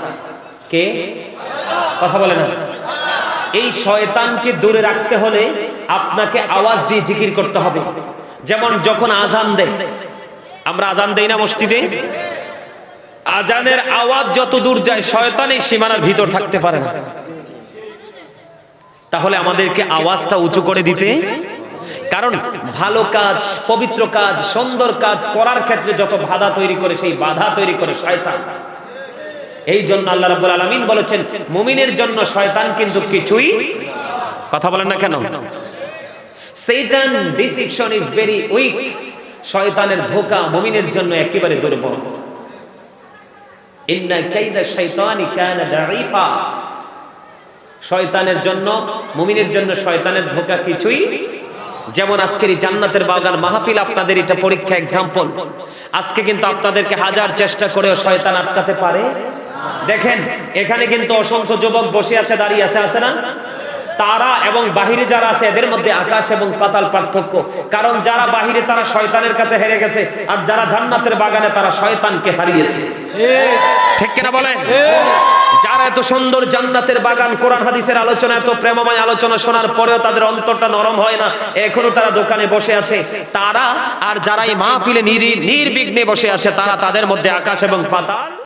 Speaker 1: কে? কথা বলে না। এই শয়তানকে দূরে রাখতে হলে আপনাকে আওয়াজ দিয়ে জিকির করতে হবে। যেমন যখন আজান দেয়, আমরা আজান দেই না মসজিদে, আজানের আওয়াজ যত দূর যায় শয়তান এই সীমানার ভিতর থাকতে পারে না। তাহলে আমাদেরকে আওয়াজটা উঁচু করে দিতে, কারণ ভালো কাজ, পবিত্র কাজ, সুন্দর কাজ করার ক্ষেত্রে যত বাধা তৈরি করে, সেই বাধা তৈরি করে শয়তান। এই জন্য আল্লাহ রাব্বুল আলামিন বলেছেন মুমিনের জন্য শয়তান কিন্তু কিছুই, কথা বলেন না কেন? Satan deception is very weak. শয়তানের ধোঁকা মুমিনের জন্য একেবারে দুর্বল। ইন্না কাইদা শাইতানি কানা দাঈফা। শয়তানের জন্য, মুমিনের জন্য শয়তানের ধোঁকা কিছুই। যেমন আজকের এই জান্নাতের বাগান মাহফিল আপনাদের এটা পরীক্ষা, এক্সাম্পল। আজকে কিন্তু আপনাদেরকে হাজার চেষ্টা করেও শয়তান আটকাতে পারে। দেখেন এখানে কিন্তু অসংখ্য যুবক বসে আছে, দাঁড়িয়ে আছে, আছে না? তারা এবং বাহিরে যারা আছে এদের মধ্যে আকাশ এবং পাতাল পার্থক্য। কারণ যারা বাহিরে তারা শয়তানের কাছে হেরে গেছে, আর যারা জান্নাতের বাগানে তারা শয়তানকে হারিয়েছে। ঠিক কিনা বলেন? যারা এত সুন্দর জান্নাতের বাগান, কোরআন হাদিসের আলোচনা, এত প্রেমময় আলোচনা শোনার পরেও তাদের অন্তরটা নরম হয় না, এখনো তারা দোকানে বসে আছে, তারা আর যারা এই মাহফিলে নির্বিঘ্নে বসে আছে, তারা, তাদের মধ্যে আকাশ এবং পাতাল।